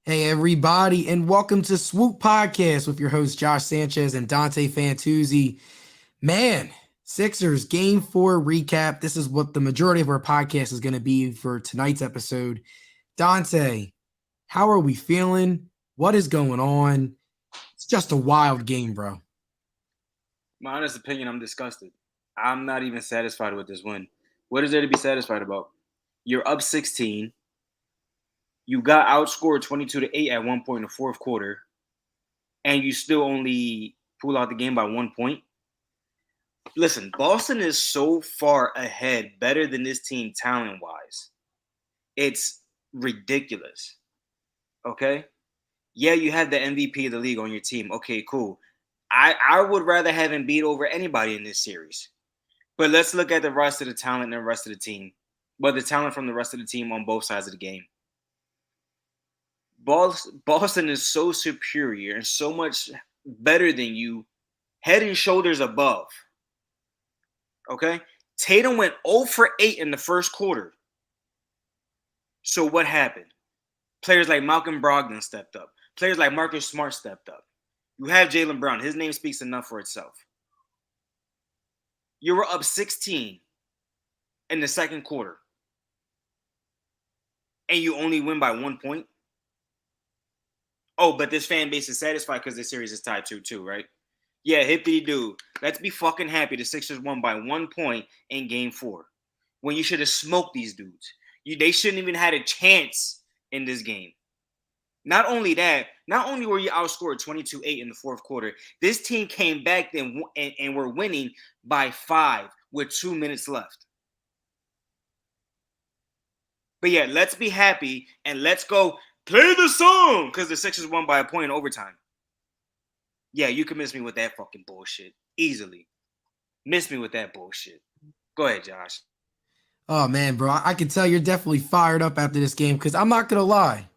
Hey, everybody, and welcome to Swoop Podcast with your host, Josh Sanchez and Dante Fantuzzi. Man, Sixers Game 4 recap. This is what the majority of our podcast is going to be for tonight's episode. Dante, how are we feeling? What is going on? It's just a wild game, bro. My honest opinion, I'm disgusted. I'm not even satisfied with this win. What is there to be satisfied about? You're up 16. You got outscored 22-8 at one point in the fourth quarter, and you still only pull out the game by 1 point. Listen, Boston is so far ahead, better than this team talent wise. It's ridiculous. Okay? Yeah, you have the MVP of the league on your team. Okay, cool. I would rather have him beat over anybody in this series. But let's look at the rest of the talent and the rest of the team. But the talent from the rest of the team on both sides of the game. Boston is so superior and so much better than you, head and shoulders above. Okay? Tatum went 0 for 8 in the first quarter. So what happened? Players like Malcolm Brogdon stepped up. Players like Marcus Smart stepped up. You have Jaylen Brown. His name speaks enough for itself. You were up 16 in the second quarter. And you only win by 1 point? Oh, but this fan base is satisfied because this series is tied 2-2, right? Yeah, hippity doo. Let's be fucking happy the Sixers won by 1 point in game 4. When you should have smoked these dudes. They shouldn't even had a chance in this game. Not only that, not only were you outscored 22-8 in the fourth quarter, this team came back and were winning by 5 with 2 minutes left. But yeah, let's be happy and let's go play the song because the Sixers won by a point in overtime. Yeah, you can miss me with that fucking bullshit easily. Miss me with that bullshit. Go ahead, Josh. Oh, man, bro. I can tell you're definitely fired up after this game because I'm not going to lie.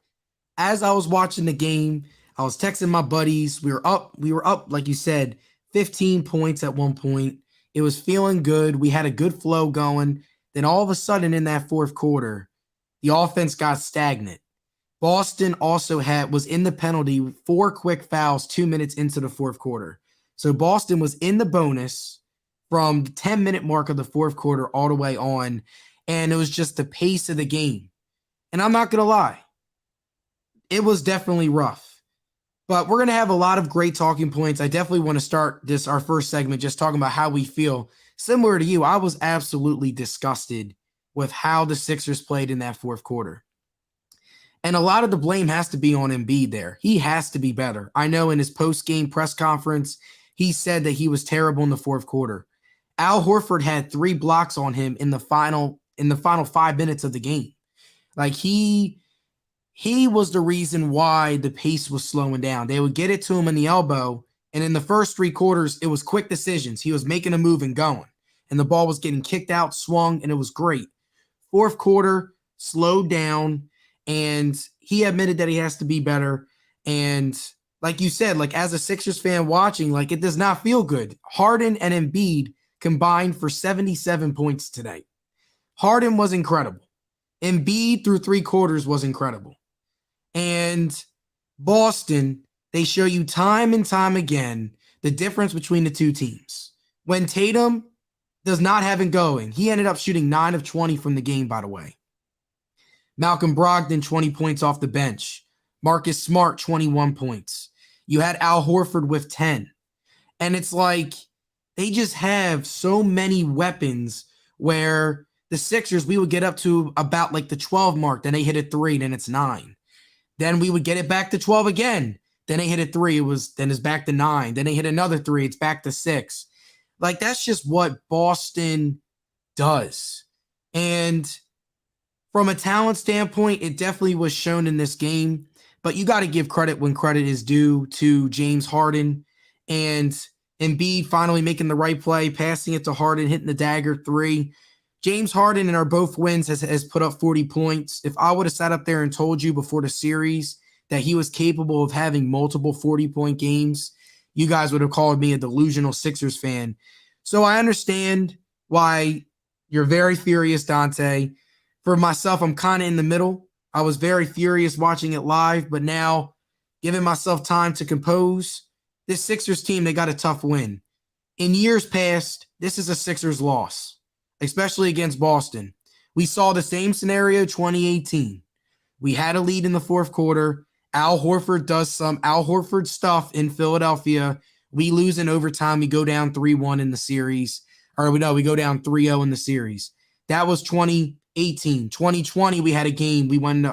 As I was watching the game, I was texting my buddies. We were up, like you said, 15 points at one point. It was feeling good. We had a good flow going. Then all of a sudden in that fourth quarter, the offense got stagnant. Boston also was in the penalty, 4 quick fouls 2 minutes into the fourth quarter. So Boston was in the bonus from the 10-minute mark of the fourth quarter all the way on. And it was just the pace of the game. And I'm not going to lie. It was definitely rough, but we're going to have a lot of great talking points. I definitely want to start our first segment, just talking about how we feel. Similar to you, I was absolutely disgusted with how the Sixers played in that fourth quarter. And a lot of the blame has to be on Embiid there. He has to be better. I know in his post-game press conference, he said that he was terrible in the fourth quarter. Al Horford had 3 blocks on him in the final 5 minutes of the game. Like he was the reason why the pace was slowing down. They would get it to him in the elbow, and in the first 3 quarters, it was quick decisions. He was making a move and going, and the ball was getting kicked out, swung, and it was great. Fourth quarter, slowed down, and he admitted that he has to be better. And like you said, like as a Sixers fan watching, like it does not feel good. Harden and Embiid combined for 77 points tonight. Harden was incredible. Embiid through 3 quarters was incredible. And Boston, they show you time and time again the difference between the two teams. When Tatum does not have it going, he ended up shooting 9 of 20 from the game, by the way. Malcolm Brogdon, 20 points off the bench. Marcus Smart, 21 points. You had Al Horford with 10. And it's like they just have so many weapons where the Sixers, we would get up to about like the 12 mark, then they hit a 3, then it's 9. Then we would get it back to 12 again. Then they hit a 3. Then it's back to 9. Then they hit another 3. It's back to 6. Like that's just what Boston does. And from a talent standpoint, it definitely was shown in this game. But you got to give credit when credit is due to James Harden and Embiid finally making the right play, passing it to Harden, hitting the dagger 3. James Harden in our both wins has put up 40 points. If I would have sat up there and told you before the series that he was capable of having multiple 40-point games, you guys would have called me a delusional Sixers fan. So I understand why you're very furious, Dante. For myself, I'm kind of in the middle. I was very furious watching it live, but now giving myself time to compose, this Sixers team, they got a tough win. In years past, this is a Sixers loss, especially against Boston. We saw the same scenario 2018. We had a lead in the fourth quarter. Al Horford does some Al Horford stuff in Philadelphia. We lose in overtime. We go down 3-1 in the series. Or we go down 3-0 in the series. That was 2018. 2020, we had a game. We won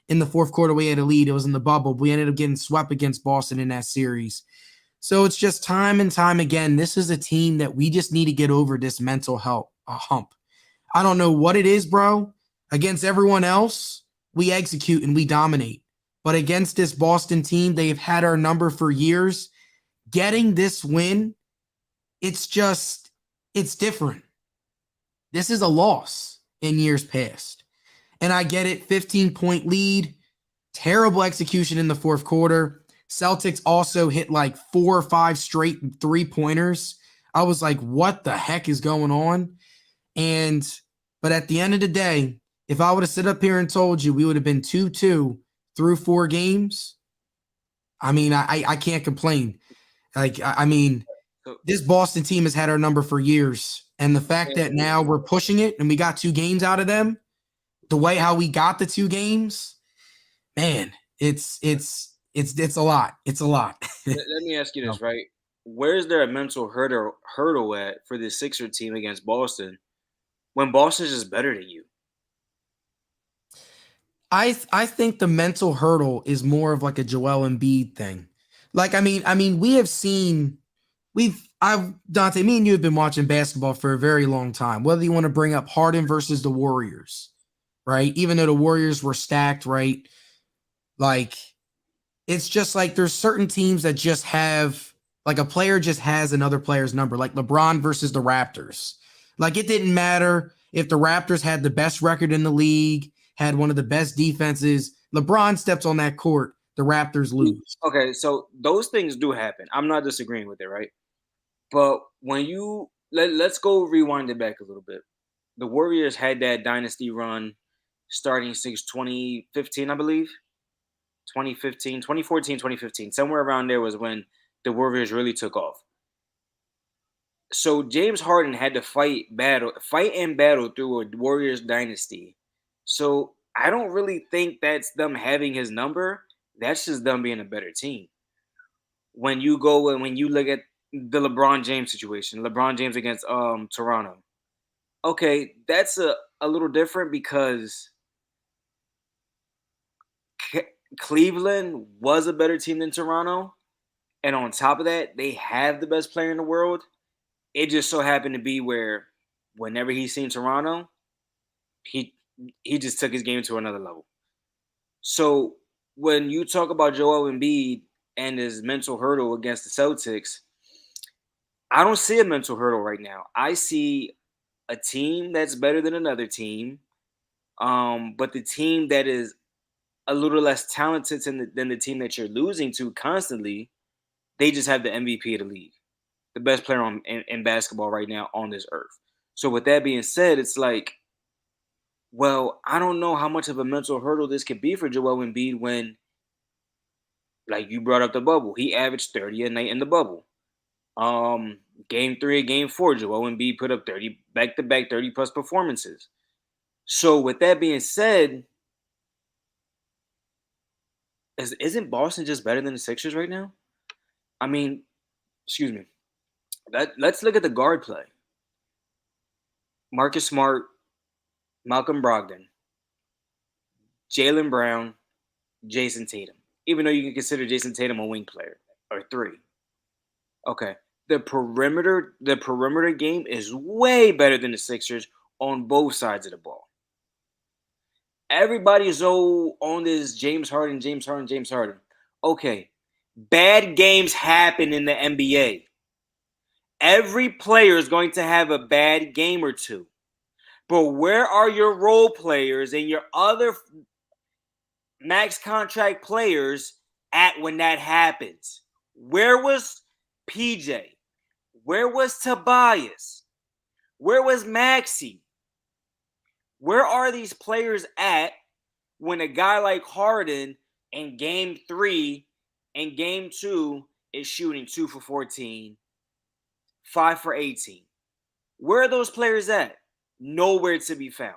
in the fourth quarter. We had a lead. It was in the bubble. We ended up getting swept against Boston in that series. So it's just time and time again. This is a team that we just need to get over this mental hump. I don't know what it is, bro. Against everyone else, we execute and we dominate. But against this Boston team, they've had our number for years. Getting this win, it's different. This is a loss in years past. And I get it, 15-point lead, terrible execution in the fourth quarter. Celtics also hit like 4 or 5 straight three-pointers. I was like, what the heck is going on? But at the end of the day, if I would have sit up here and told you we would have been 2-2 through 4 games, I mean, I can't complain. This Boston team has had our number for years. And the fact that now we're pushing it and we got 2 games out of them, the way how we got the 2 games, man, it's a lot. It's a lot. Let me ask you this, right? Where is there a mental hurdle at for the Sixer team against Boston when Boston's just better than you? I think the mental hurdle is more of like a Joel Embiid thing. Like, I mean, Dante, me and you have been watching basketball for a very long time. Whether you want to bring up Harden versus the Warriors, right? Even though the Warriors were stacked, right? Like, it's just like there's certain teams that just have like a player just has another player's number, like LeBron versus the Raptors. Like, it didn't matter if the Raptors had the best record in the league, had one of the best defenses. LeBron steps on that court, the Raptors lose. Okay, so those things do happen. I'm not disagreeing with it, right? But when let's go rewind it back a little bit. The Warriors had that dynasty run starting since 2015, I believe. 2015, 2014, 2015. Somewhere around there was when the Warriors really took off. So James Harden had to fight and battle through a Warriors dynasty. So I don't really think that's them having his number. That's just them being a better team. When you look at the LeBron James situation, LeBron James against Toronto. Okay, that's a little different because Cleveland was a better team than Toronto. And on top of that, they have the best player in the world. It just so happened to be where whenever he's seen Toronto, he just took his game to another level. So when you talk about Joel Embiid and his mental hurdle against the Celtics, I don't see a mental hurdle right now. I see a team that's better than another team, but the team that is a little less talented than the team that you're losing to constantly, they just have the MVP of the league, the best player in basketball right now on this earth. So with that being said, it's like, well, I don't know how much of a mental hurdle this could be for Joel Embiid when, like you brought up the bubble, he averaged 30 a night in the bubble. Game 3 and Game 4, Joel Embiid put up 30 back-to-back 30-plus performances. So with that being said, isn't Boston just better than the Sixers right now? I mean, excuse me. Let's look at the guard play. Marcus Smart, Malcolm Brogdon, Jaylen Brown, Jason Tatum. Even though you can consider Jason Tatum a wing player or 3. Okay. The perimeter game is way better than the Sixers on both sides of the ball. Everybody's on this James Harden. Okay. Bad games happen in the NBA. Every player is going to have a bad game or two. But where are your role players and your other max contract players at when that happens? Where was PJ? Where was Tobias? Where was Maxey? Where are these players at when a guy like Harden in game 3 and game 2 is shooting 2 for 14, 5 for 18? Where are those players at? Nowhere to be found.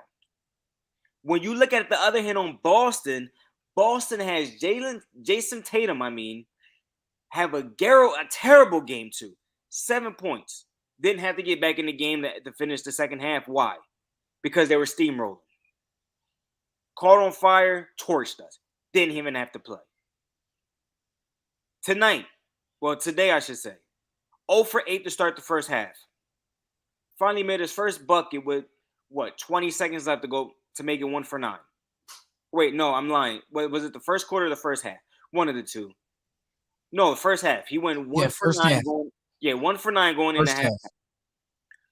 When you look at the other hand on Boston, Boston has Jason Tatum, have a terrible game 2. 7 points. Didn't have to get back in the game to finish the second half. Why? Because they were steamrolling. Caught on fire, torched us. Didn't even have to play. Today I should say, 0 for 8 to start the first half. Finally made his first bucket with 20 seconds left to go to make it 1 for 9. Wait, no, I'm lying. Was it the first quarter or the first half? One of the two. No, the first half. He went 1 for 9 half. going. Yeah, 1 for 9 going in the half.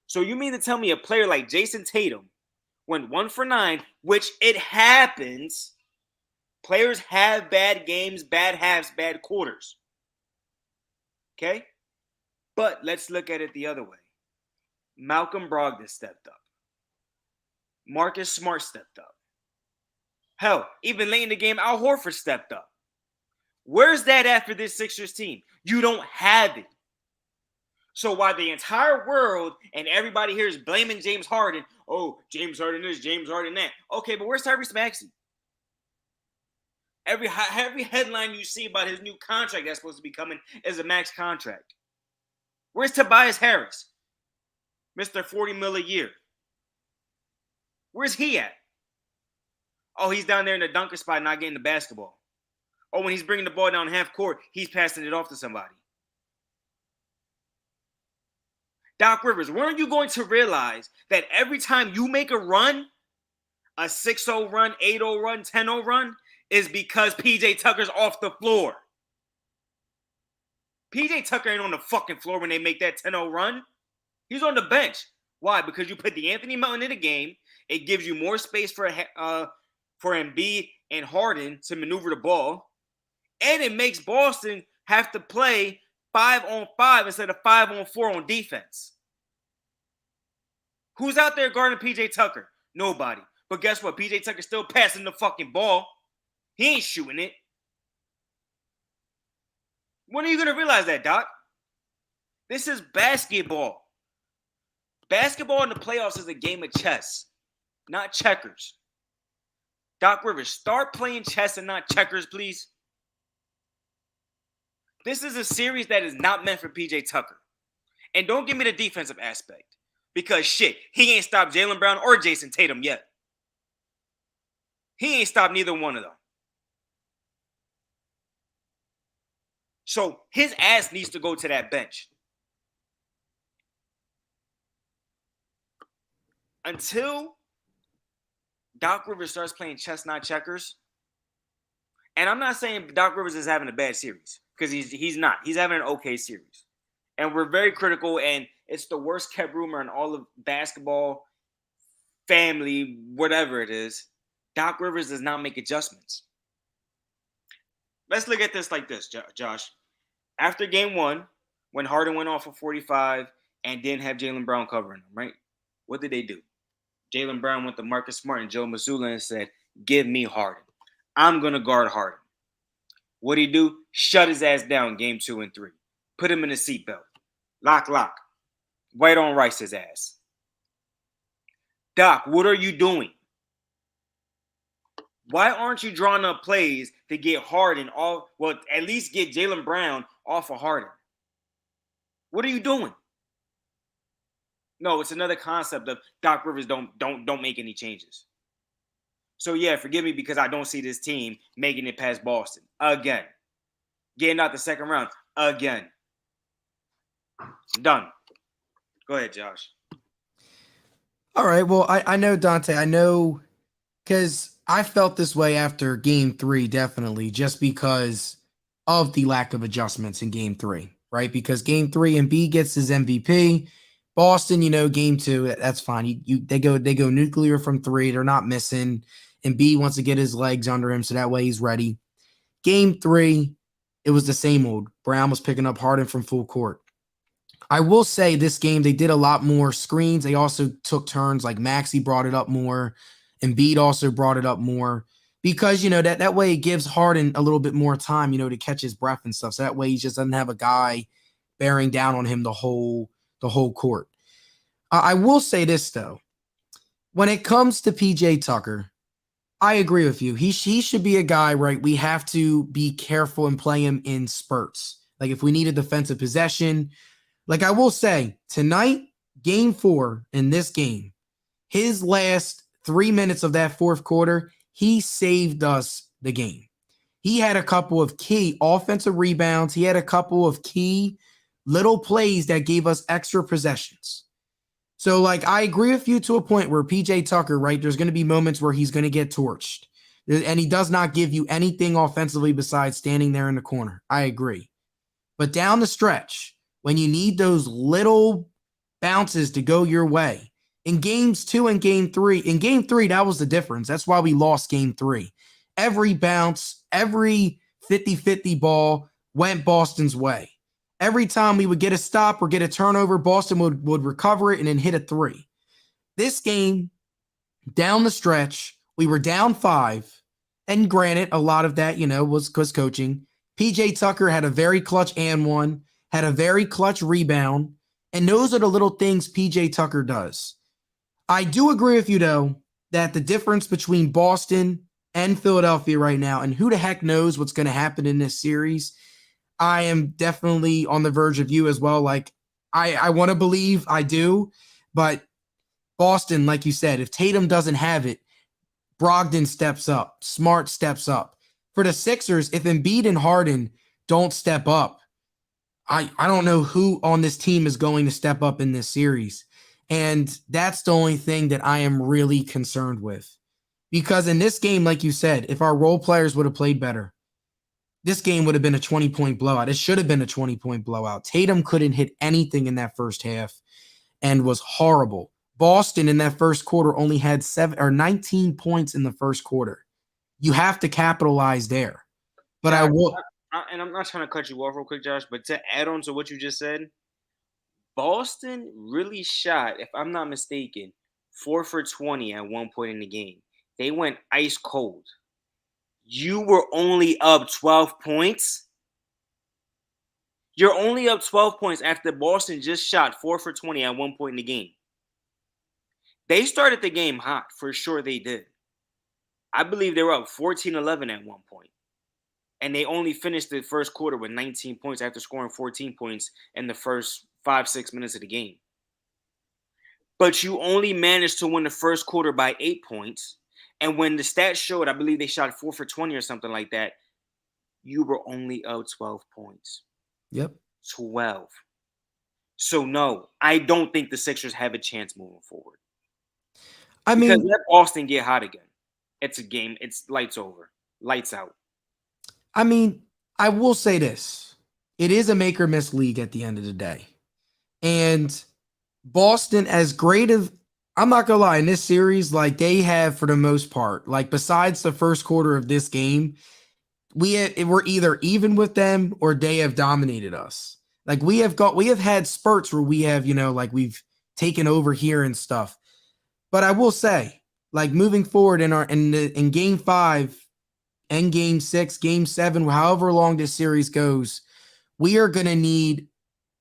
So you mean to tell me a player like Jason Tatum went 1 for 9, which it happens. Players have bad games, bad halves, bad quarters. Okay? But let's look at it the other way. Malcolm Brogdon stepped up. Marcus Smart stepped up. Hell, even late in the game, Al Horford stepped up. Where's that at for this Sixers team? You don't have it. So while the entire world and everybody here is blaming James Harden, oh, James Harden this, James Harden that. Okay, but where's Tyrese Maxey? Every headline you see about his new contract that's supposed to be coming is a max contract. Where's Tobias Harris? Mr. 40 mil a year. Where's he at? Oh, he's down there in the dunker spot not getting the basketball. Oh, when he's bringing the ball down half court, he's passing it off to somebody. Doc Rivers, when are you going to realize that every time you make a run, a 6-0 run, 8-0 run, 10-0 run, is because PJ Tucker's off the floor? PJ Tucker ain't on the fucking floor when they make that 10-0 run. He's on the bench. Why? Because you put the Anthony Melton in the game. It gives you more space for Embiid and Harden to maneuver the ball. And it makes Boston have to play 5-on-5 instead of 5-on-4 on defense. Who's out there guarding PJ Tucker? Nobody. But guess what? PJ Tucker's still passing the fucking ball. He ain't shooting it. When are you going to realize that, Doc? This is basketball. Basketball in the playoffs is a game of chess, not checkers. Doc Rivers, start playing chess and not checkers, please. This is a series that is not meant for PJ Tucker. And don't give me the defensive aspect. Because shit, he ain't stopped Jaylen Brown or Jason Tatum yet. He ain't stopped neither one of them. So his ass needs to go to that bench. Until Doc Rivers starts playing chess, not checkers. And I'm not saying Doc Rivers is having a bad series. Because he's not. He's having an okay series. And we're very critical, and it's the worst kept rumor in all of basketball, family, whatever it is. Doc Rivers does not make adjustments. Let's look at this like this, Josh. After game 1, when Harden went off for 45 and didn't have Jaylen Brown covering him, right? What did they do? Jaylen Brown went to Marcus Smart and Joe Mazzulla and said, give me Harden. I'm going to guard Harden. What'd he do? Shut his ass down game 2 and 3. Put him in a seatbelt. Lock. White on Rice's ass. Doc, what are you doing? Why aren't you drawing up plays to get Harden off? Well, at least get Jaylen Brown off of Harden. What are you doing? No, it's another concept of Doc Rivers don't make any changes. So yeah, forgive me because I don't see this team making it past Boston again. Getting out the second round again. Done. Go ahead, Josh. All right. Well, I know, Dante. I know because I felt this way after game 3, definitely, just because of the lack of adjustments in game 3, right? Because game 3, Embiid gets his MVP. Boston, game 2, that's fine. They go nuclear from 3. They're not missing. Embiid wants to get his legs under him so that way he's ready. Game 3, it was the same old. Brown was picking up Harden from full court. I will say this game, they did a lot more screens. They also took turns, like Maxey brought it up more. Embiid also brought it up more because that way it gives Harden a little bit more time, to catch his breath and stuff. So that way he just doesn't have a guy bearing down on him the whole court. I will say this though, when it comes to PJ Tucker, I agree with you. He should be a guy, right? We have to be careful and play him in spurts. Like if we need a defensive possession, like I will say tonight, game 4 in this game, his last 3 minutes of that fourth quarter, he saved us the game. He had a couple of key offensive rebounds. He had a couple of key little plays that gave us extra possessions. So, like, I agree with you to a point where PJ Tucker, right, there's going to be moments where he's going to get torched. And he does not give you anything offensively besides standing there in the corner. I agree. But down the stretch, when you need those little bounces to go your way, in games 2 and game 3, that was the difference. That's why we lost game 3. Every bounce, every 50-50 ball went Boston's way. Every time we would get a stop or get a turnover, Boston would recover it and then hit a 3. This game, down the stretch, we were down 5. And granted, a lot of that, was because coaching. PJ Tucker had a very clutch and one, had a very clutch rebound. And those are the little things PJ Tucker does. I do agree with you, though, that the difference between Boston and Philadelphia right now, and who the heck knows what's going to happen in this series, I am definitely on the verge of you as well. Like, I want to believe I do, but Boston, like you said, if Tatum doesn't have it, Brogdon steps up, Smart steps up. For the Sixers, if Embiid and Harden don't step up, I don't know who on this team is going to step up in this series. And that's the only thing that I am really concerned with. Because in this game, like you said, if our role players would have played better, this game would have been a 20-point blowout. It should have been a 20-point blowout. Tatum couldn't hit anything in that first half and was horrible. Boston in that first quarter only had 19 points in the first quarter. You have to capitalize there. But Josh, I will. and I'm not trying to cut you off real quick, Josh, but to add on to what you just said, Boston really shot, if I'm not mistaken, 4 for 20 at one point in the game. They went ice cold. You were only up 12 points. You're only up 12 points after Boston just shot 4 for 20 at one point in the game. They started the game hot, for sure they did. I believe they were up 14-11 at one point. And they only finished the first quarter with 19 points after scoring 14 points in the first 5-6 minutes of the game. But you only managed to win the first quarter by 8 points. And when the stats showed, I believe they shot 4 for 20 or something like that, you were only out 12 points. Yep. 12. So, no, I don't think the Sixers have a chance moving forward. Because let Boston get hot again. It's a game. It's lights over. Lights out. I mean, I will say this. It is a make or miss league at the end of the day. And Boston, as great of, I'm not going to lie, in this series, like they have for the most part, like besides the first quarter of this game, we're either even with them or they have dominated us. Like we have had spurts where we have, like we've taken over here and stuff. But I will say, like moving forward in game 5 and game 6, game 7, however long this series goes, we are going to need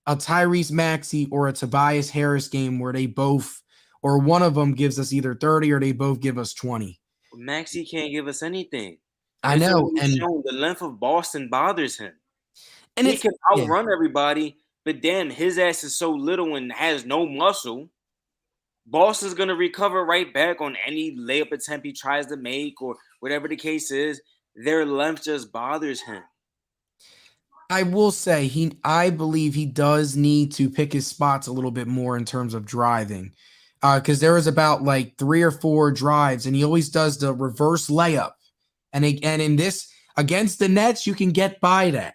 a Tyrese Maxey or a Tobias Harris game where they both, or one of them gives us either 30 or they both give us 20. Maxey can't give us anything. I know. And the length of Boston bothers him. And he can outrun everybody, but damn, his ass is so little and has no muscle. Boston's going to recover right back on any layup attempt he tries to make or whatever the case is. Their length just bothers him. I will say I believe he does need to pick his spots a little bit more in terms of driving. Because there was about like 3 or 4 drives, and he always does the reverse layup. And in this, against the Nets, you can get by that.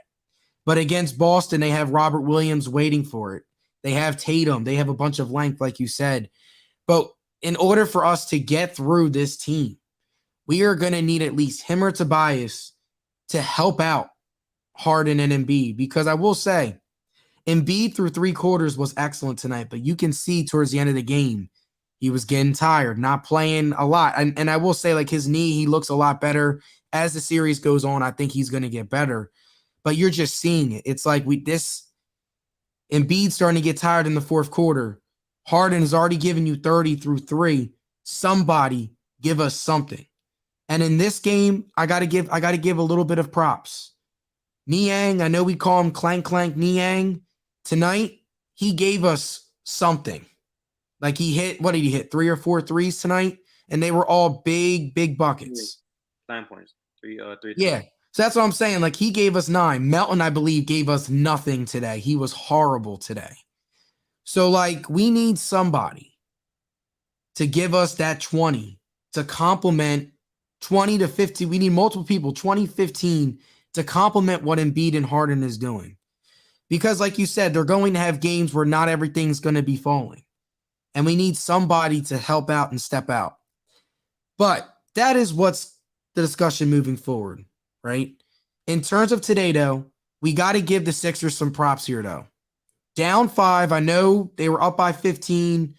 But against Boston, they have Robert Williams waiting for it. They have Tatum. They have a bunch of length, like you said. But in order for us to get through this team, we are going to need at least him or Tobias to help out Harden and Embiid. Because I will say, Embiid through 3 quarters was excellent tonight. But you can see towards the end of the game, He was getting tired, not playing a lot. And I will say, like, his knee, he looks a lot better. As the series goes on, I think he's going to get better. But you're just seeing it. It's like Embiid starting to get tired in the fourth quarter. Harden has already given you 30 through 3. Somebody give us something. And in this game, I gotta give a little bit of props. Niang, I know we call him Clank Clank Niang. Tonight, he gave us something. Like what did he hit? 3 or 4 threes tonight? And they were all big, big buckets. 9 points. Three. Yeah. So that's what I'm saying. Like, he gave us 9. Melton, I believe, gave us nothing today. He was horrible today. So, like, we need somebody to give us that 20 to complement 20 to 50. We need multiple people, 20, 15 to complement what Embiid and Harden is doing. Because, like you said, they're going to have games where not everything's going to be falling. And we need somebody to help out and step out. But that is what's the discussion moving forward, right? In terms of today, though, we got to give the Sixers some props here, though. Down 5, I know they were up by 15,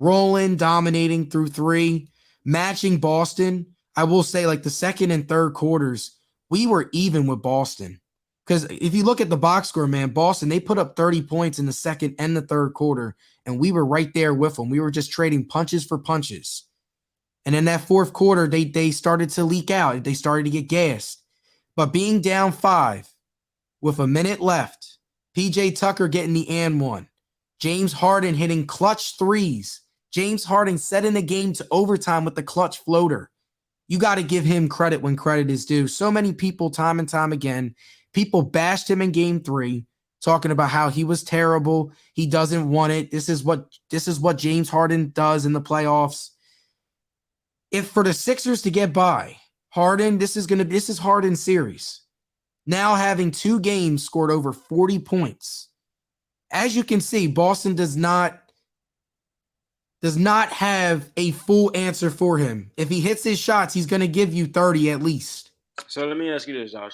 rolling, dominating through 3, matching Boston. I will say, like, the second and third quarters, we were even with Boston. Because if you look at the box score, man, Boston, they put up 30 points in the second and the third quarter, and we were right there with them. We were just trading punches for punches. And in that fourth quarter, they started to leak out. They started to get gassed. But being down 5 with a minute left, PJ Tucker getting the and one, James Harden hitting clutch threes, James Harden setting the game to overtime with the clutch floater. You got to give him credit when credit is due. So many people, time and time again, people bashed him in game 3, talking about how he was terrible. He doesn't want it. This is what James Harden does in the playoffs. If for the Sixers to get by, Harden, this is Harden's series. Now having 2 games scored over 40 points. As you can see, Boston does not have a full answer for him. If he hits his shots, he's going to give you 30 at least. So let me ask you this, Josh.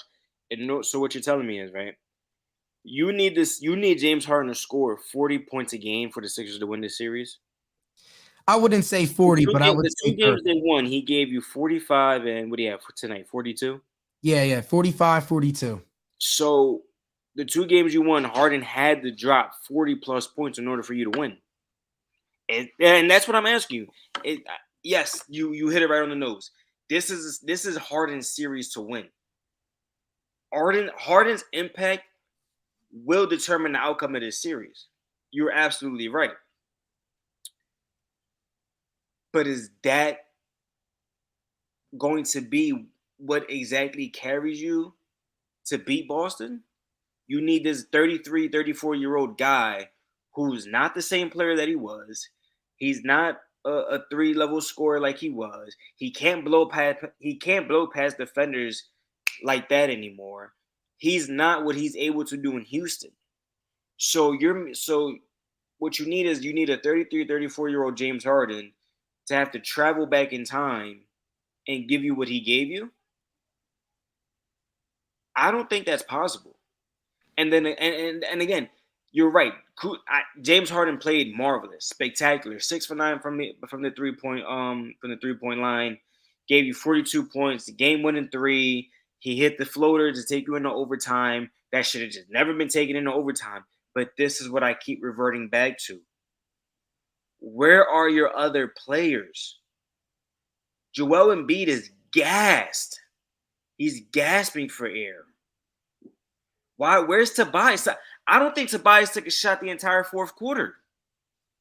So what you're telling me is, right, you need James Harden to score 40 points a game for the Sixers to win this series? I wouldn't say 40, but I would say 30. The 2 games they won, he gave you 45 and what do you have for tonight? 42? Yeah, 45, 42. So the 2 games you won, Harden had to drop 40-plus points in order for you to win. And that's what I'm asking you. Yes, you hit it right on the nose. This is Harden's series to win. Harden's impact will determine the outcome of this series. You're absolutely right. But is that going to be what exactly carries you to beat Boston? You need this 33, 34-year-old guy who's not the same player that he was. He's not a 3-level scorer like he was. He can't blow past defenders like that anymore. He's not what he's able to do in Houston. So what you need a 33, 34-year-old James Harden to have to travel back in time and give you what he gave you. I don't think that's possible. And then and again, you're right. James Harden played marvelous, spectacular. 6 for 9 from the 3-point line. Gave you 42 points. The game-winning 3. He hit the floater to take you into overtime. That should have just never been taken into overtime. But this is what I keep reverting back to. Where are your other players? Joel Embiid is gassed. He's gasping for air. Why? Where's Tobias? I don't think Tobias took a shot the entire fourth quarter.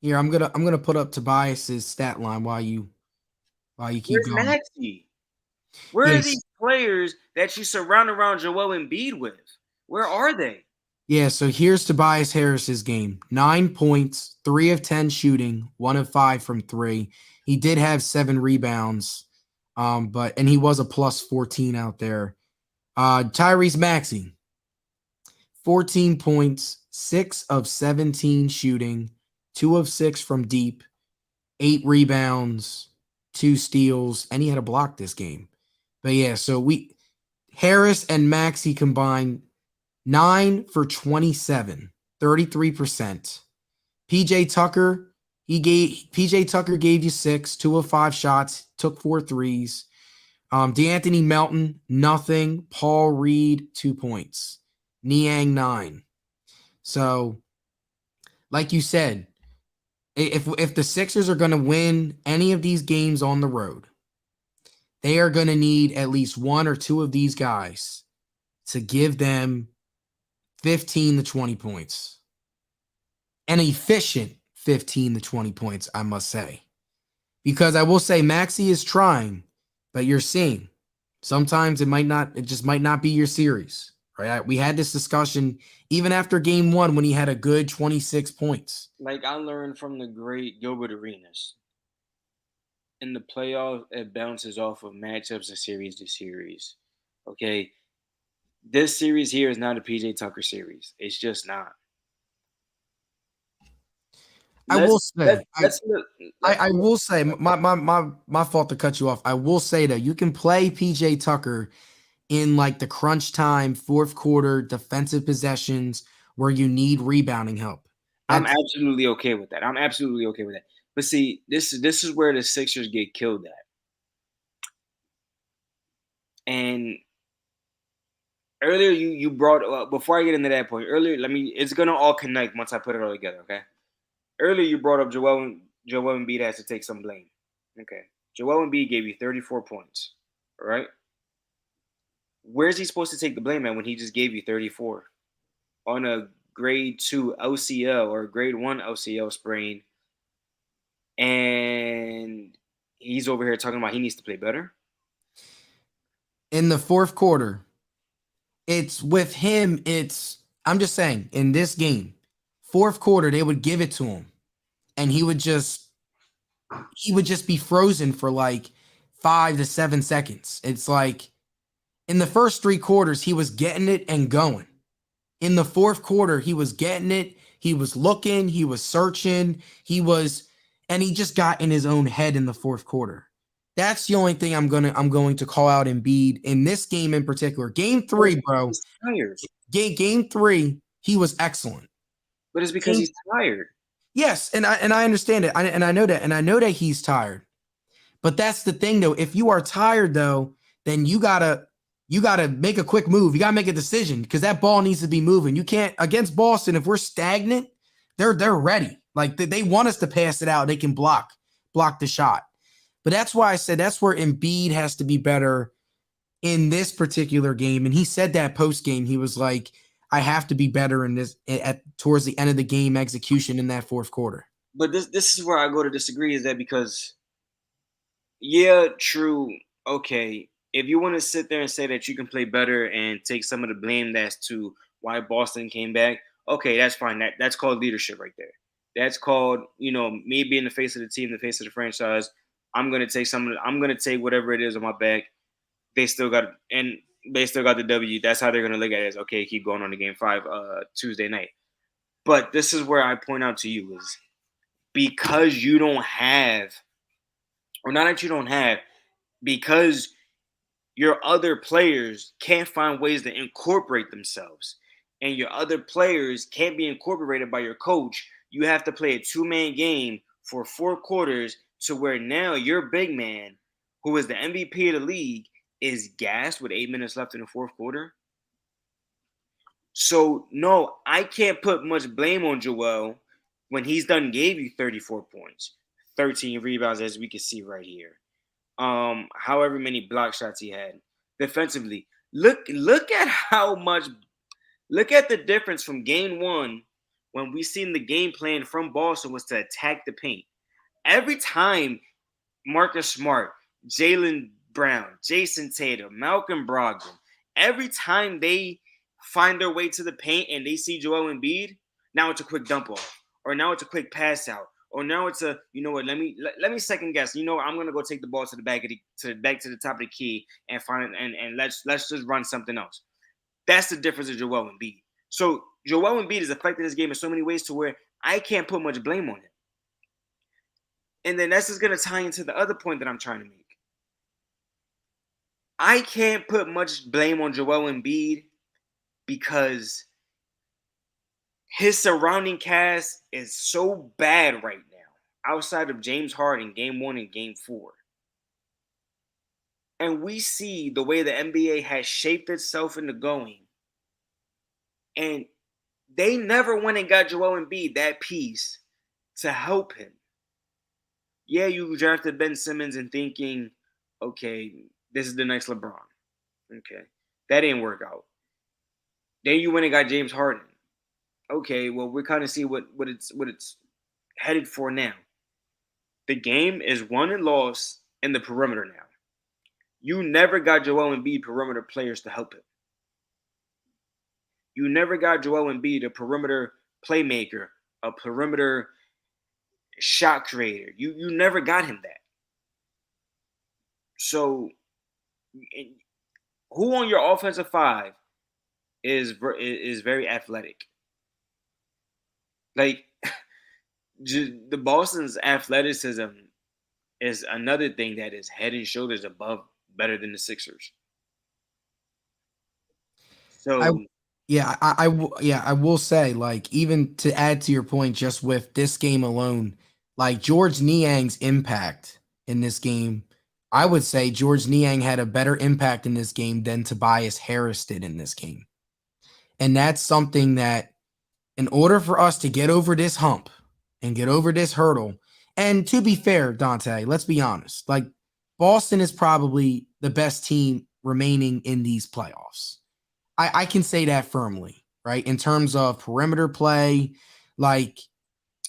Here, I'm gonna put up Tobias's stat line while you keep Where's going. Maxey? Where are these players that you surround around Joel Embiid with? Where are they? Yeah, so here's Tobias Harris's game. 9 points, 3 of 10 shooting, 1 of 5 from 3. He did have 7 rebounds, and he was a plus 14 out there. Tyrese Maxey, 14 points, 6 of 17 shooting, 2 of 6 from deep, 8 rebounds, 2 steals, and he had a block this game. But yeah, so Harris and Maxey combined 9 for 27, 33%. PJ Tucker, PJ Tucker gave you 6, 2 of 5 shots, took 4 threes. DeAnthony Melton, nothing. Paul Reed, 2 points. Niang, 9. So, like you said, if the Sixers are going to win any of these games on the road, they are going to need at least 1 or 2 of these guys to give them 15 to 20 points. An efficient 15 to 20 points, I must say. Because I will say Maxey is trying, but you're seeing sometimes it just might not be your series, right? We had this discussion even after game 1 when he had a good 26 points. Like I learned from the great Gilbert Arenas. In the playoffs, it bounces off of matchups and series to series. Okay, this series here is not a PJ Tucker series. It's just not. I Let's will let say, let's let, I will say, my fault to cut you off. I will say that you can play PJ Tucker in like the crunch time, fourth quarter defensive possessions where you need rebounding help. I'm That's absolutely okay with that. I'm absolutely okay with that. But see, this is where the Sixers get killed at. And earlier you brought before I get into that point. Earlier, it's gonna all connect once I put it all together. Okay. Earlier you brought up Joel Embiid has to take some blame. Okay. Joel Embiid gave you 34 points. All right. Where's he supposed to take the blame at when he just gave you 34 on a grade 2 LCL or grade 1 LCL sprain, and he's over here talking about he needs to play better? in the fourth quarter. It's with him. I'm just saying in this game, fourth quarter, they would give it to him and he would just be frozen for like 5 to 7 seconds. It's like in the first 3 quarters, he was getting it and going. In the fourth quarter, he was getting it. He was looking, he was searching, and he just got in his own head in the fourth quarter. That's the only thing I'm going to call out Embiid in this game in particular. Game But it's 3, because bro. he's tired. Game 3, he was excellent. But it's because Game he's tired. Yes, and I understand it. I know that, and I know that he's tired. But that's the thing, though. If you are tired, though, then you gotta make a quick move. You gotta make a decision because that ball needs to be moving. You can't against Boston. If we're stagnant, they're ready. Like they want us to pass it out. They can block the shot. But that's why I said that's where Embiid has to be better in this particular game. And he said that post game. He was like, I have to be better in this at towards the end of the game execution in that fourth quarter. But this is where I go to disagree, is that because yeah, true. Okay. If you want to sit there and say that you can play better and take some of the blame that's to why Boston came back, okay, that's fine. That's called leadership right there. That's called, me being the face of the team, the face of the franchise. I'm gonna take whatever it is on my back. They still got and they still got the W. That's how they're gonna look at it, as okay, keep going on to game 5 Tuesday night. But this is where I point out to you is because you don't have, or not that you don't have, because your other players can't find ways to incorporate themselves and your other players can't be incorporated by your coach, you have to play a two-man game for 4 quarters to where now your big man, who is the MVP of the league, is gassed with 8 minutes left in the fourth quarter. So, no, I can't put much blame on Joel when he's done gave you 34 points, 13 rebounds, as we can see right here. However many block shots he had defensively. Look at how much. Look at the difference from game 1 when we seen the game plan from Boston was to attack the paint. Every time Marcus Smart, Jaylen Brown, Jason Tatum, Malcolm Brogdon, every time they find their way to the paint and they see Joel Embiid, now it's a quick dump off, or now it's a quick pass out, or now it's a, you know what, let me second guess. You know what, I'm gonna go take the ball to the back of the top of the key and find it, and let's just run something else. That's the difference of Joel Embiid. So Joel Embiid is affecting this game in so many ways to where I can't put much blame on him. And then that's just gonna tie into the other point that I'm trying to make. I can't put much blame on Joel Embiid because his surrounding cast is so bad right now. outside of James Harden game 1 and game 4. And we see the way the NBA has shaped itself into going. And they never went and got Joel Embiid that piece to help him. Yeah, you drafted Ben Simmons and thinking, okay, this is the next LeBron. Okay. That didn't work out. Then you went and got James Harden. Okay, well, we kind of see what it's headed for now. The game is won and lost in the perimeter now. You never got Joel Embiid perimeter players to help him. You never got Joel Embiid a perimeter playmaker, a perimeter shot creator. You never got him that. So, who on your offensive five is very athletic? Like the Boston's athleticism is another thing that is head and shoulders above better than the Sixers. So I will say, like, even to add to your point, just with this game alone, like George Niang's impact in this game, I would say George Niang had a better impact in this game than Tobias Harris did in this game. And that's something that, in order for us to get over this hump and get over this hurdle, and to be fair, Dante, let's be honest, like Boston is probably the best team remaining in these playoffs. I can say that firmly, right? In terms of perimeter play, like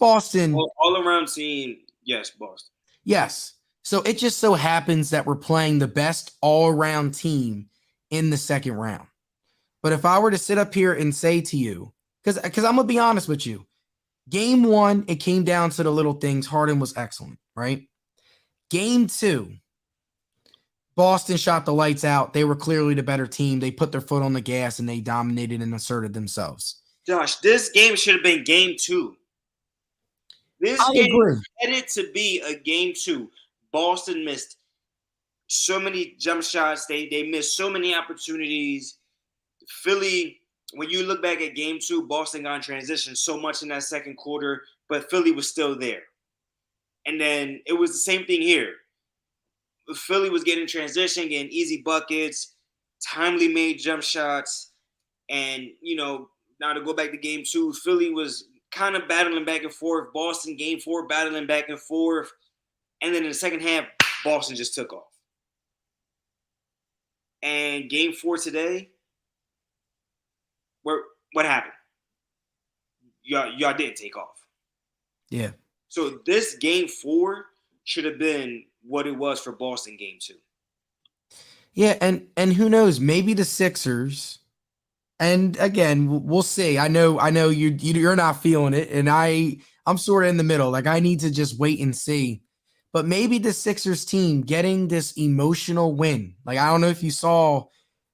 Boston. All around team, yes, Boston. Yes. So it just so happens that we're playing the best all around team in the second round. But if I were to sit up here and say to you, because I'm going to be honest with you, game 1, it came down to the little things. Harden was excellent, right? Game 2, Boston shot the lights out. They were clearly the better team. They put their foot on the gas and they dominated and asserted themselves. Josh, this game should have been game 2. This game was headed to be a game 2. Boston missed so many jump shots. They missed so many opportunities. Philly, when you look back at game 2, Boston got in transition so much in that second quarter, but Philly was still there. And then it was the same thing here. Philly was getting transition, getting easy buckets, timely made jump shots. And, now to go back to game 2, Philly was kind of battling back and forth. Boston, game 4, battling back and forth. And then in the second half, Boston just took off. And game 4 today, what happened? Y'all didn't take off. Yeah. So this game 4 should have been what it was for Boston game 2. Yeah, and who knows? Maybe the Sixers. And again, we'll see. I know you're not feeling it, and I'm sort of in the middle. Like, I need to just wait and see. But maybe the Sixers team getting this emotional win. Like, I don't know if you saw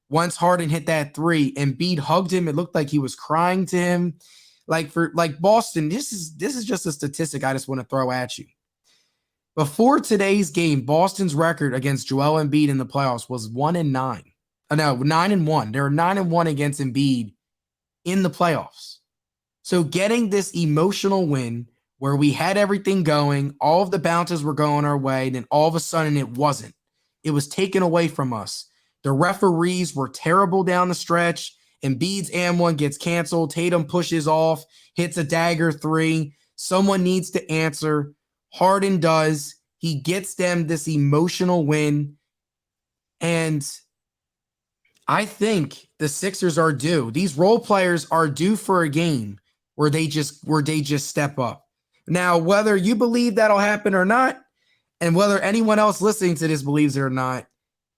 once Harden hit that 3, Embiid hugged him. It looked like he was crying to him. Like Boston, this is just a statistic I just want to throw at you. Before today's game, Boston's record against Joel Embiid in the playoffs was 1-9. No, 9-1. They were 9-1 against Embiid in the playoffs. So getting this emotional win where we had everything going, all of the bounces were going our way, then all of a sudden it wasn't. It was taken away from us. The referees were terrible down the stretch. Embiid's and-1 gets canceled. Tatum pushes off, hits a dagger 3. Someone needs to answer. Harden does. He gets them this emotional win. And I think the Sixers are due. These role players are due for a game where they just step up. Now, whether you believe that'll happen or not, and whether anyone else listening to this believes it or not,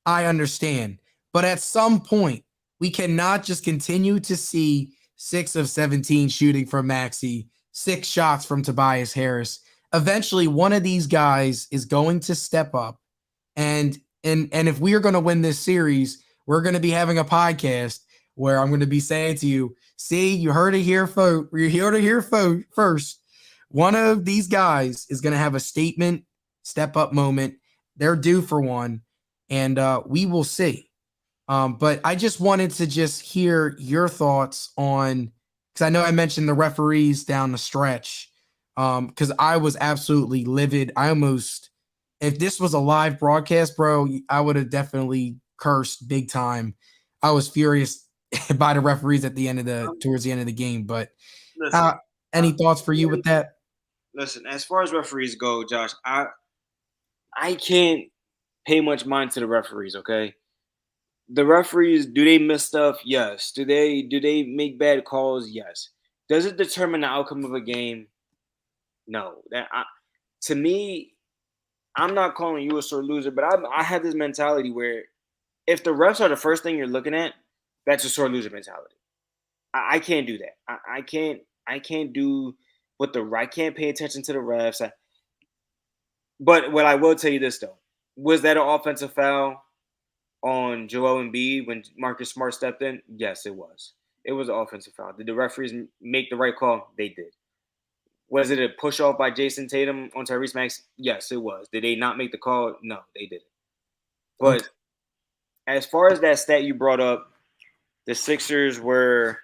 I understand. But at some point, we cannot just continue to see 6 of 17 shooting from Maxey, 6 shots from Tobias Harris. Eventually, one of these guys is going to step up. And if we are going to win this series, we're going to be having a podcast where I'm going to be saying to you, see, you heard it here, folks. You heard it here first. One of these guys is going to have a statement, step-up moment. They're due for one, and we will see. But I just wanted to just hear your thoughts on, because I know I mentioned the referees down the stretch. Because I was absolutely livid. If this was a live broadcast, bro, I would have definitely cursed big time. I was furious by the referees at the end of Um, towards the end of the game. But uh, listen, any thoughts for you with that? listen. As far as referees go, Josh, I can't pay much mind to the referees. Okay, the referees, do they miss stuff? Yes. Do they make bad calls? Yes. Does it determine the outcome of a game? No. To me, I'm not calling you a sore loser, but I have this mentality where if the refs are the first thing you're looking at, that's a sore loser mentality. I can't do that. I can't do what I can't pay attention to the refs. But what I will tell you this though, was that an offensive foul on Joel Embiid when Marcus Smart stepped in? Yes, it was. It was an offensive foul. Did the referees make the right call? They did. Was it a push off by Jason Tatum on Tyrese Max? Yes, it was. Did they not make the call? No, they didn't. Okay. But as far as that stat you brought up, the Sixers were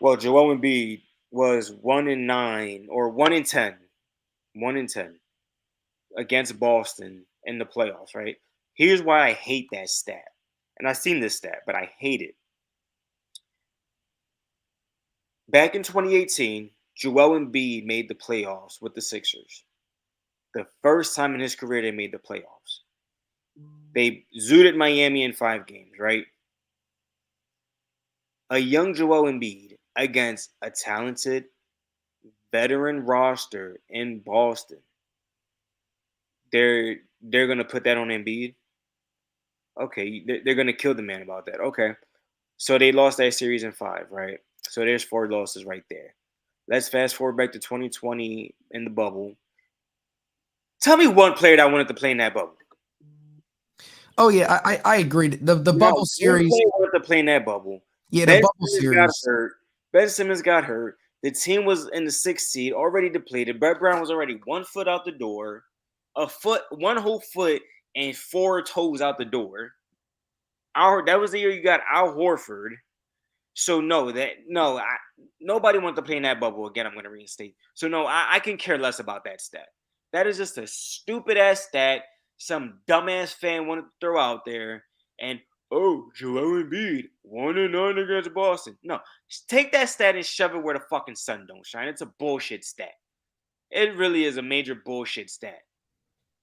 Joel Embiid was 1-9 or 1-10, 1-10 against Boston in the playoffs. Right. Here's why I hate that stat, and I've seen this stat, but I hate it. Back in 2018, Joel Embiid made the playoffs with the Sixers. The first time in his career they made the playoffs. They zooted Miami in 5 games, right? A young Joel Embiid against a talented veteran roster in Boston. They're gonna put that on Embiid. Okay, they're gonna kill the man about that. Okay, so they lost that series in 5, right? So there's 4 losses right there. Let's fast forward back to 2020 in the bubble. Tell me one player that wanted to play in that bubble. Oh yeah, I agree. The Now, bubble one series, player wanted to play in that bubble. yeah, the Ben bubble Simmons got series. hurt. Ben Simmons got hurt. The team was in the 6th seed, already depleted. Brett Brown was already 1 foot out the door, one whole foot, and 4 toes out the door. That was the year you got Al Horford. So nobody wanted to play in that bubble again. I'm going to reinstate. So no, I can care less about that stat. That is just a stupid ass stat. Some dumbass fan wanted to throw out there, and Joel Embiid 1-9 against Boston. No, just take that stat and shove it where the fucking sun don't shine. It's a bullshit stat. It really is a major bullshit stat.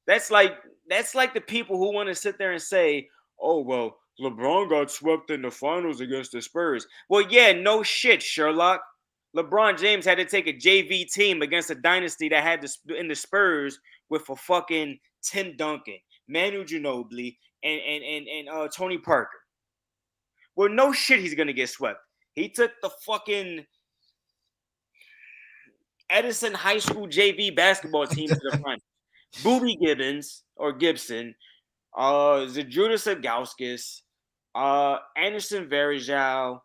That's like the people who want to sit there and say, "Oh well, LeBron got swept in the finals against the Spurs." Well, yeah, no shit, Sherlock. LeBron James had to take a JV team against a dynasty that had in the Spurs with a fucking Tim Duncan, Manu Ginobili, and Tony Parker. Well, no shit, he's gonna get swept. He took the fucking Edison High School JV basketball team to the finals. Booby Gibbons or Gibson, Zydrunas Ilgauskas, Anderson Varejao.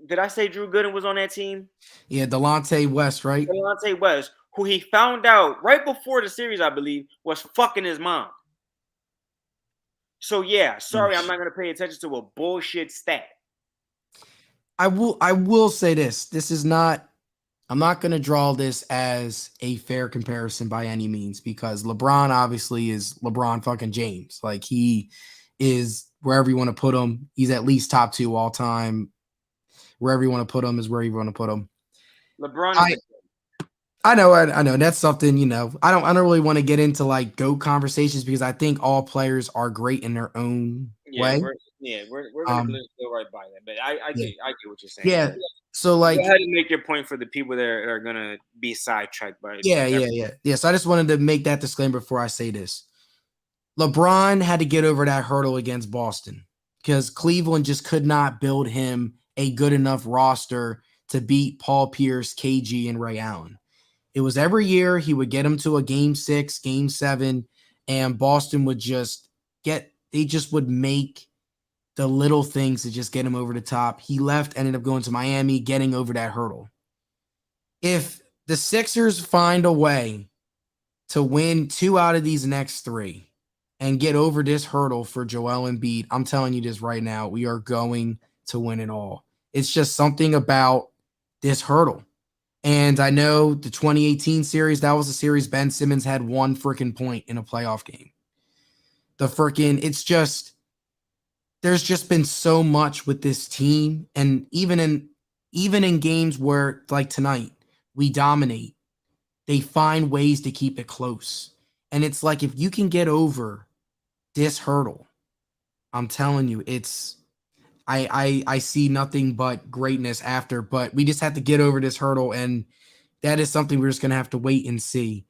Did I say Drew Gooden was on that team? Yeah, Delonte West, right? Delonte West, who he found out right before the series, I believe, was fucking his mom. So yeah, sorry, I'm not gonna pay attention to a bullshit stat. I will say this. This is not I'm not going to draw this as a fair comparison by any means because LeBron obviously is LeBron fucking James. Like he is wherever you want to put him. He's at least top 2 all time. Wherever you want to put him is where you want to put him. LeBron is I I know that's something, I don't really want to get into like GOAT conversations because I think all players are great in their own yeah, way. we're gonna Um go right by that. But yeah. I get what you're saying. Yeah. So Go like ahead and make your point for the people that are gonna be sidetracked by yeah. So I just wanted to make that disclaimer before I say this. LeBron had to get over that hurdle against Boston because Cleveland just could not build him a good enough roster to beat Paul Pierce, KG, and Ray Allen. It was every year he would get him to a game 6, game 7, and Boston would they just would make the little things to just get him over the top. He left, ended up going to Miami, getting over that hurdle. If the Sixers find a way to win 2 out of these next 3 and get over this hurdle for Joel Embiid, I'm telling you this right now, we are going to win it all. It's just something about this hurdle. And I know the 2018 series, that was a series Ben Simmons had one freaking point in a playoff game. There's just been so much with this team. And even in games where, like tonight, we dominate, they find ways to keep it close. And it's like, if you can get over this hurdle, I'm telling you, I see nothing but greatness after, but we just have to get over this hurdle, and that is something we're just gonna have to wait and see.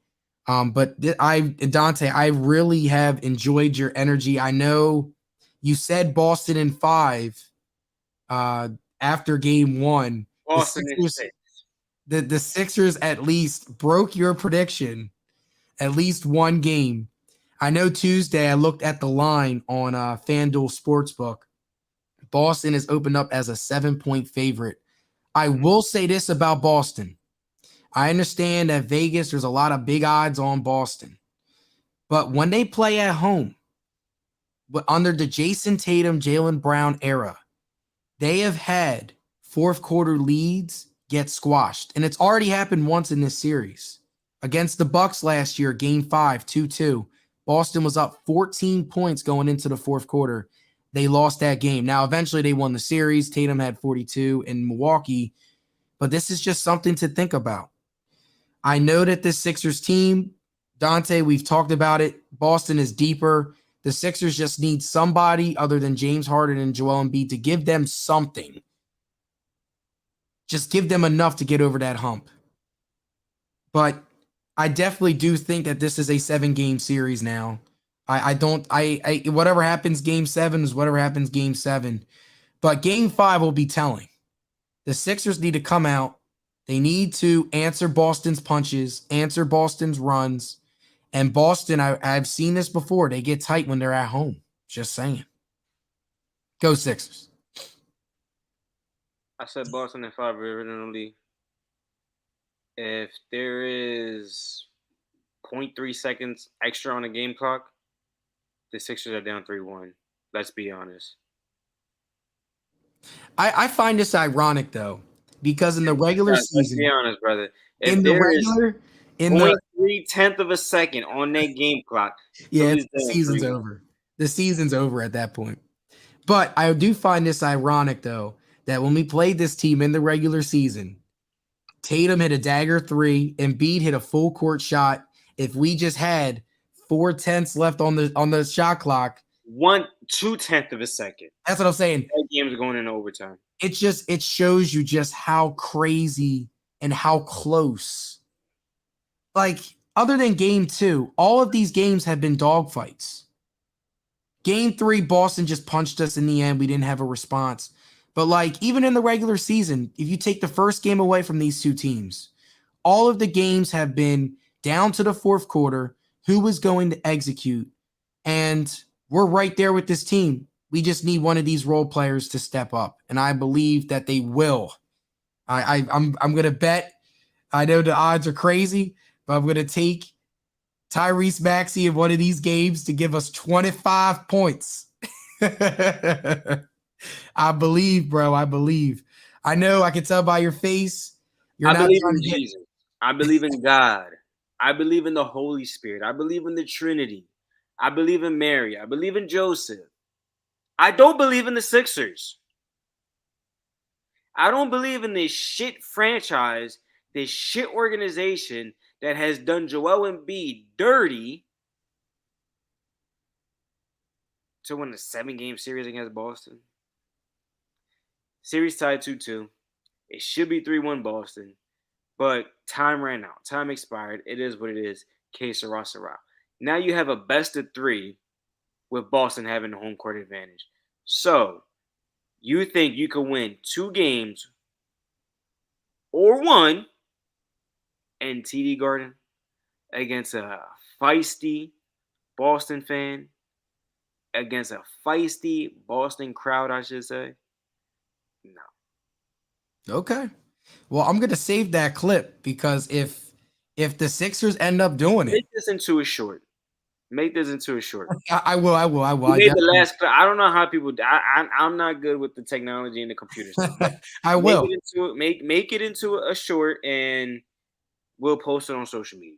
But Dante, I really have enjoyed your energy. I know you said Boston in 5 uh, after game 1. The Boston is Sixers, 6. the Sixers at least broke your prediction at least one game. I know Tuesday I looked at the line on FanDuel Sportsbook. Boston is opened up as a 7-point favorite. I will say this about Boston. I understand that Vegas, there's a lot of big odds on Boston. But when they play at home, under the Jason Tatum, Jaylen Brown era, they have had fourth quarter leads get squashed. And it's already happened once in this series. Against the Bucks last year, game 5, 2-2. Boston was up 14 points going into the fourth quarter. They lost that game. Now, eventually they won the series. Tatum had 42 in Milwaukee. But this is just something to think about. I know that this Sixers team, Dante, we've talked about it. Boston is deeper. The Sixers just need somebody other than James Harden and Joel Embiid to give them something. Just give them enough to get over that hump. But I definitely do think that this is a 7-game series now. Whatever happens game 7 is whatever happens game 7. But game 5 will be telling. The Sixers need to come out. They need to answer Boston's punches, answer Boston's runs. And Boston, I've seen this before. They get tight when they're at home. Just saying. Go Sixers. I said Boston in 5 originally. If there is 0.3 seconds extra on the game clock, the Sixers are down 3-1. Let's be honest. I find this ironic though, because in the regular Let's be season, honest, brother. in If the there is regular, in the 0.3 of a second on that game clock, yeah, Philly's the down season's 3-1. over. The season's over at that point. But I do find this ironic though, that when we played this team in the regular season, Tatum hit a dagger 3, Embiid hit a full court shot. If we just had 4/10 left on the shot clock, 1/2 of a second. that's what I'm saying. That game's going into overtime. It shows you just how crazy and how close. Like, other than game 2, all of these games have been dogfights. Game 3, Boston just punched us in the end. We didn't have a response. But like, even in the regular season, if you take the first game away from these two teams, all of the games have been down to the fourth quarter. Who is going to execute? And we're right there with this team. We just need one of these role players to step up, and I believe that they will. I'm gonna bet. I know the odds are crazy, but I'm gonna take Tyrese Maxey in one of these games to give us 25 points. I believe, bro. I believe. I know. I can tell by your face. You're I not believe trying in to get. Jesus. I believe in God. I believe in the Holy Spirit. I believe in the Trinity. I believe in Mary. I believe in Joseph. I don't believe in the Sixers. I don't believe in this shit franchise, this shit organization that has done Joel Embiid dirty to win a 7-game series against Boston. Series tied 2-2. It should be 3-1 Boston. But time ran out. Time expired. It is what it is. Que sera, sera. Now you have a best of 3 with Boston having the home court advantage. So, you think you could win 2 games or 1 in TD Garden against a feisty Boston fan, against a feisty Boston crowd, I should say? No. Okay. Well, I'm gonna save that clip because if the Sixers end up doing it, Make this into a short. Make this into a short. I will. You I made the definitely, last. I don't know how people. I'm not good with the technology and the computer stuff. But I make will. it into make it into a short, and we'll post it on social media.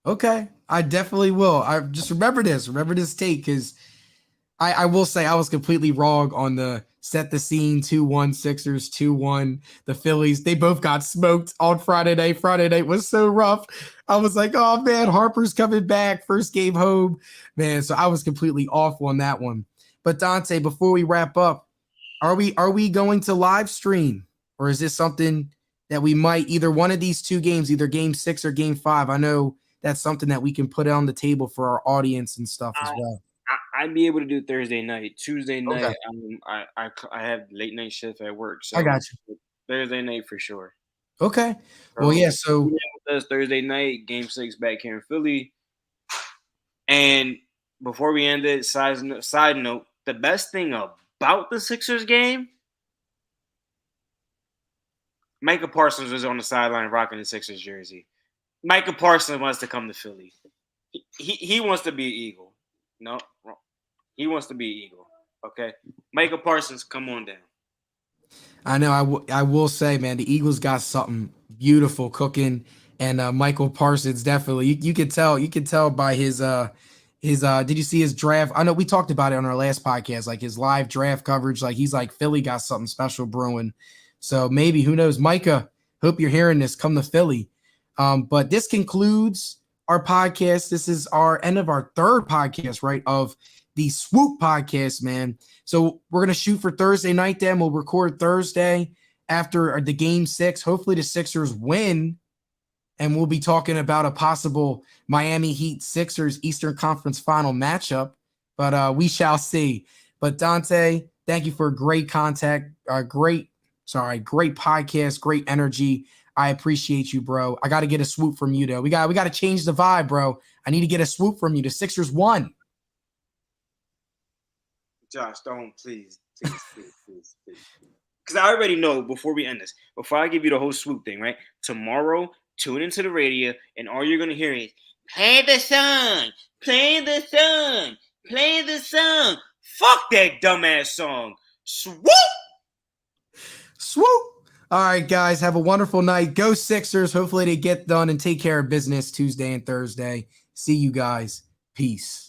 Okay, I definitely will. I just remember this. Remember this take because I will say I was completely wrong on the set the scene 2-1 Sixers 2-1 the Phillies. They both got smoked on Friday night. Friday night was so rough. I was like, oh man, Harper's coming back, first game home, man. So I was completely off on that one. But Dante, before we wrap up, are we going to live stream or is this something that we might either one of these two games, either game 6 or game 5? I know that's something that we can put on the table for our audience and stuff as well. I'd be able to do Thursday night. Tuesday Okay, night, I have late night shift at work, I so got you. Thursday night for sure. Okay. Well, So yeah. be So there with us Thursday night, Game 6 back here in Philly. And before we end it, side note, the best thing about the Sixers game, Micah Parsons was on the sideline rocking the Sixers jersey. Micah Parsons wants to come to Philly. He wants to be an Eagle. No, wrong. He wants to be an Eagle. Okay, Micah Parsons, come on down. I know I will say, man, the Eagles got something beautiful cooking, and Michael Parsons definitely. You can tell by his. Did you see his draft? I know we talked about it on our last podcast, like his live draft coverage. Like he's like Philly got something special brewing. So maybe who knows, Micah? Hope you're hearing this. Come to Philly. But this concludes our podcast. This is our end of our third podcast, right? Of the Swoop podcast, man. So we're gonna shoot for Thursday night. Then we'll record Thursday after the game 6. Hopefully the Sixers win, and we'll be talking about a possible Miami Heat Sixers Eastern Conference Final matchup. But we shall see. But Dante, thank you for great contact. Great podcast, great energy. I appreciate you, bro. I got to get a swoop from you though. We got to change the vibe, bro. I need to get a swoop from you. The Sixers won. Josh, don't please. Because I already know before we end this, before I give you the whole swoop thing, right? Tomorrow, tune into the radio, and all you're gonna hear is play the song, play the song, play the song. Fuck that dumbass song. Swoop. Swoop. All right, guys, have a wonderful night. Go Sixers. Hopefully they get done and take care of business Tuesday and Thursday. See you guys. Peace.